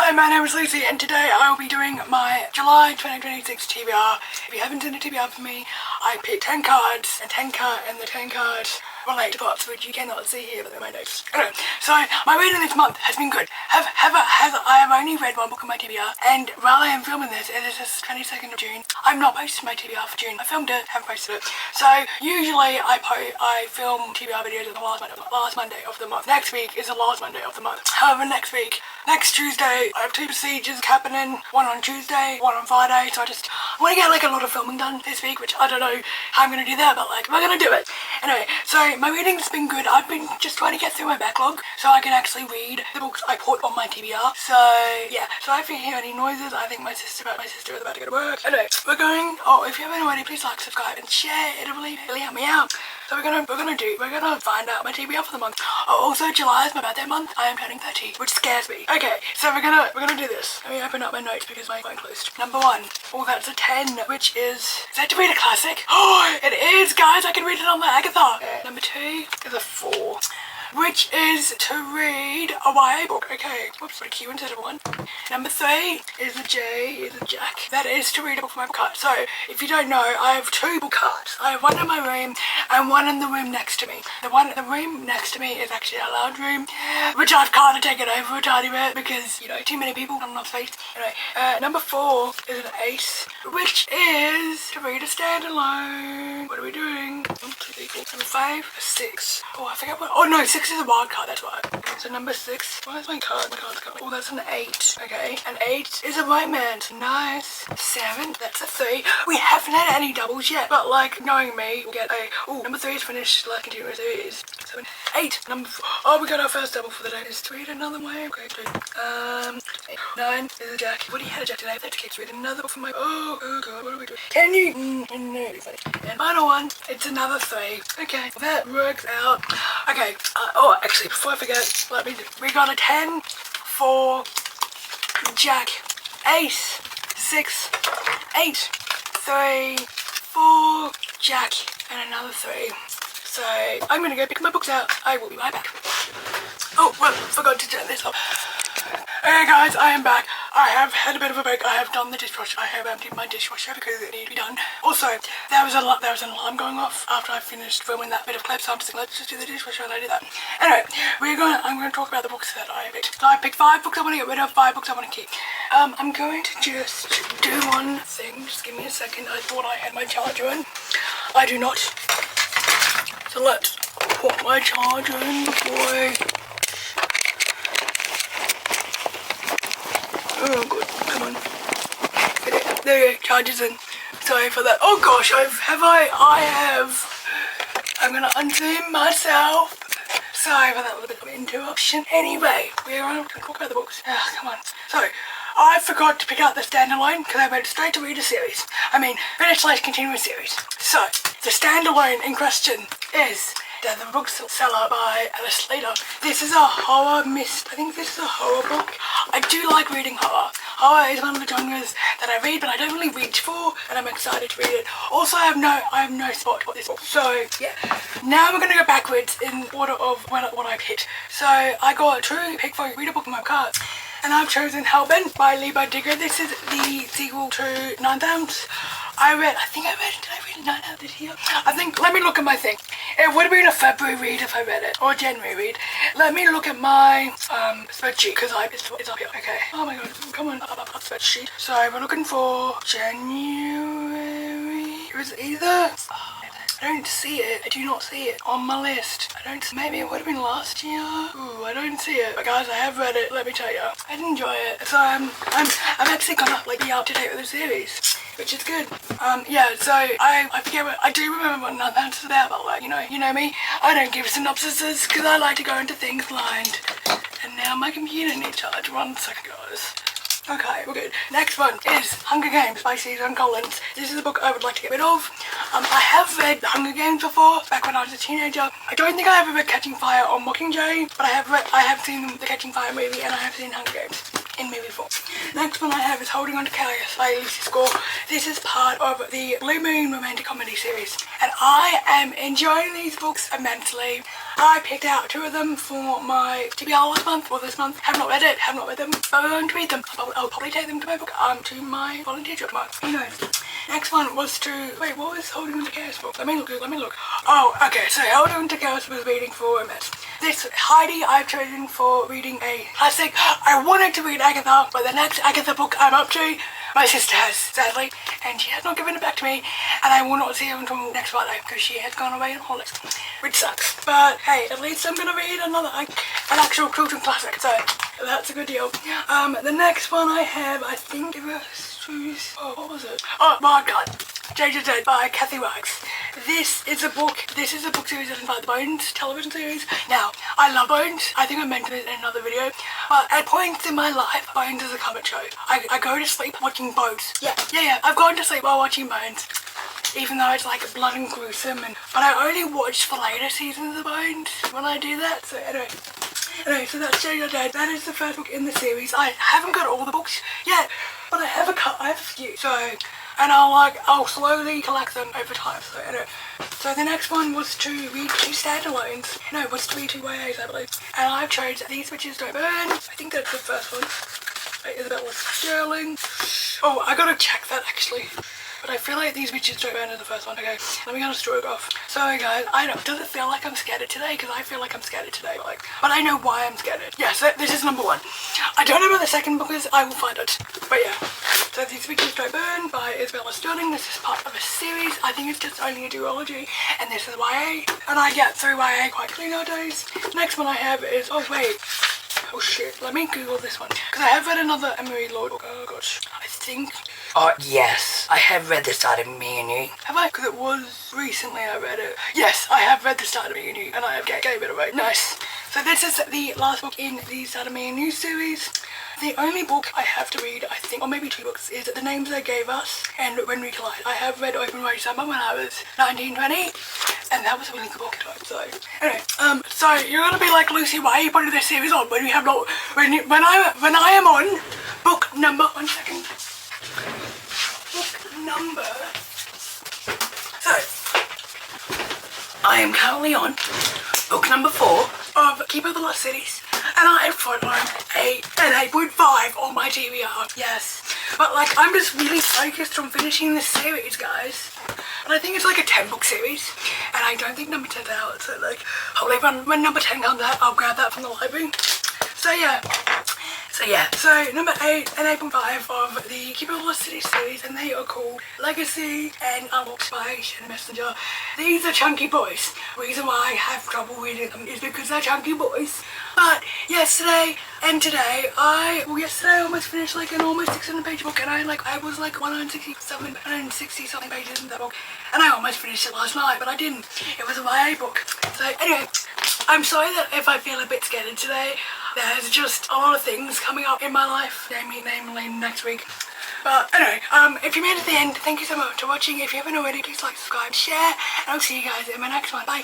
Hi, my name is Lucy and today I will be doing my July 2026 TBR. If you haven't seen a TBR for me, I picked 10 cards, and the 10 cards relate to parts which you cannot see here but they're my notes. Anyway, so my reading this month has been good. I have only read one book of my TBR, and while I am filming this, it is the 22nd of June. I've not posted my TBR for June. I filmed it, haven't posted it. So usually I film TBR videos on the last Monday of the month. Next week is the last Monday of the month. However, next Tuesday, I have 2 procedures happening. One on Tuesday, one on Friday. So I want to get like a lot of filming done this week, which I don't know how I'm going to do that, but like we're going to do it. Anyway, so my reading's been good. I've been just trying to get through my backlog so I can actually read the books I put on my TBR. So yeah, so if you hear any noises, I think my sister is about to go to work. Anyway, we're going, if you haven't already, please like, subscribe and share. It'll really help me out. So we're gonna find out my TBR for the month. Oh, also July is my birthday month. I am turning 30, which scares me. Okay, so we're gonna do this. Let me open up my notes because my phone closed. Number 1. Oh, that's a 10, which is that to read a classic? Oh, it is, guys. I can read it on the Agatha. Number 2 is a 4. Which is to read a YA book. Okay, whoops, put a Q instead of 1. Number 3 is a J, is a Jack. That is to read a book from my book cart. So, if you don't know, I have 2 book carts. I have one in my room and one in the room next to me. The one in the room next to me is actually a lounge room, which I've kind of taken over a tiny bit because, you know, too many people, not enough space. Anyway, number 4 is an Ace, which is to read a standalone. What are we doing? 1, 2, 3, 4. Number 5, a 6. Oh, I forgot what. Oh no, 6 is a wild card, that's right. So number 6, why is my card? My card's coming. Oh, that's an 8. Okay, an 8 is a romance. Nice. 7, that's a 3. We haven't had any doubles yet, but like knowing me, we'll get a. Oh, number 3 is finished. Like continuous series. 7, 8. Number 4. Oh, we got our first double for the day. Is 3 another way? Okay, 2. 8, 9 is a Jack. What do you had a Jack today? Let's keep reading another book for my. Oh god, what are we doing? Can you? No, and final one, it's another 3. Okay, that works out. Okay. Oh, actually, before I forget, we got a 10, 4, Jack, Ace, 6, 8, 3, 4, Jack, and another 3. So I'm gonna go pick my books out. I will be right back. Oh, well, forgot to turn this off. Hey guys, I am back. I have had a bit of a break. I have done the dishwasher. I have emptied my dishwasher because it needed to be done. Also, there was an alarm going off after I finished filming that bit of clip, so I'm just like, let's just do the dishwasher and I did that. Anyway, I'm going to talk about the books that I picked. So I picked 5 books I want to get rid of, 5 books I want to keep. I'm going to just do one thing. Just give me a second. I thought I had my charger in. I do not. So let's put my charger in before I... Oh good, come on. Get it. There you go, charges in. Sorry for that. Oh gosh, I'm gonna unzoom myself. Sorry for that little bit of interruption. Anyway, we're going to talk about the books. Come on. So, I forgot to pick out the standalone because I went straight to read a series. Finish/continuous series. So, the standalone in question is The Bookseller by Alice Slater. This is a horror I think this is a horror book. I do like reading horror. Horror is one of the genres that I read, but I don't really reach for, and I'm excited to read it. Also, I have no spot for this book. So, yeah. Now we're going to go backwards in order of what I picked. So, I got to pick for read a book from my cards. And I've chosen Hellbent by Lee Digger. This is the sequel to 9 Towns. Did I read 9 Towns this year? Let me look at my thing. It would have been a February read if I read it, or a January read. Let me look at my spreadsheet, because it's up here. Okay. Oh my god, come on, up spreadsheet. So we're looking for January. It was either... I don't see it. I do not see it on my list. Maybe it would have been last year. Ooh, I don't see it. But guys, I have read it, let me tell you. I did enjoy it. So I'm actually gonna be up to date with the series, which is good. Yeah, so I forget I do remember what none of that's about, but like, you know me. I don't give synopsises because I like to go into things blind. And now my computer needs charge. 1 second, guys. Okay, we're good. Next one is Hunger Games by Susan Collins. This is a book I would like to get rid of. I have read The Hunger Games before, back when I was a teenager. I don't think I ever read Catching Fire or Mockingjay, but I have seen the Catching Fire movie and I have seen Hunger Games in movie form. Next one I have is Holding On to Calius by Lucy Score. This is part of the Blue Moon romantic comedy series, and I am enjoying these books immensely. I picked out 2 of them for my TBR last month or this month. Have not read it, have not read them, but I'm going to read them. I'll probably take them to my book, to my volunteer job tomorrow. Who knows? Next one was to, wait, what was Holding On to Chaos book? Let me look. Oh, okay, so Holding On to Chaos was reading for romance. This Heidi I've chosen for reading a classic. I wanted to read Agatha, but the next Agatha book I'm up to, my sister has, sadly, and she has not given it back to me, and I will not see her until next Friday, because she has gone away on holidays, which sucks. But hey, at least I'm gonna read an actual children's classic, so that's a good deal. The next one I have, I think it was, what was it? Oh, my God. JJZ by Kathy Wax. This is a book series written by the Bones television series. Now, I love Bones. I think I mentioned it in another video. But at points in my life, Bones is a comedy show. I go to sleep watching Bones. Yeah. I've gone to sleep while watching Bones. Even though it's like blood and gruesome. But I only watch the later seasons of Bones when I do that. So anyway, so that's JJZ. That is the first book in the series. I haven't got all the books yet, but I have a few. So, and I'll slowly collect them over time. So anyway, so the next one was to read 2 standalones. No, it was to read 2 YAs, I believe. And I've chosen These Witches Don't Burn. I think that's the first one. Isabella Sterling. Oh, I gotta check that actually. But I feel like These Witches Don't Burn is the first one. Okay, let me get a stroke off. Sorry guys, I know, does it feel like I'm scattered today? Because I feel like I'm scattered today, but I know why I'm scattered. Yes, this is number 1. I don't know what the second book is, I will find it. But yeah, so These Witches Don't Burn by Isabella Sterling. This is part of a series. I think it's just only a duology, and this is YA. And I get through YA quite quickly nowadays. Next one I have is, oh wait. Oh shit, let me Google this one. Because I have read another Emery Lord book. Oh gosh, I think. Oh yes, I have read The Start of Me and You. Have I? Because it was recently I read it. Yes, I have read The Start of Me and You, and I have gave it away. Nice. So this is the last book in the Start of Me and You series. The only book I have to read, I think, or maybe 2 books, is The Names They Gave Us and When We Collide. I have read Open Road Summer when I was 1920, and that was a really good book. So anyway, so you're gonna be like, Lucy, why are you putting this series on when we have not? When I am on book number. 1 second. Book number. So I am currently on book number 4 of Keeper of the Lost Cities. And I have put on an 8.5 on my TBR. Yes. But like, I'm just really focused on finishing this series, guys. And I think it's like a 10-book series. And I don't think number 10's out. So like, hopefully when number 10 comes out, I'll grab that from the library. So yeah. So number 8 and 8.5 of the Keeper of the Lost Cities series, and they are called Legacy and Unlocked by Shannon Messenger. These are chunky boys. The reason why I have trouble reading them is because they're chunky boys. But yesterday and today, yesterday I almost finished like an almost 600-page book, and I was like 160 something pages in that book, and I almost finished it last night, but I didn't. It was a YA book. So anyway, I'm sorry that if I feel a bit scared today. There's just a lot of things coming up in my life, namely next week. But anyway, if you made it to the end, thank you so much for watching. If you haven't already, please like, subscribe, share, and I'll see you guys in my next one. Bye.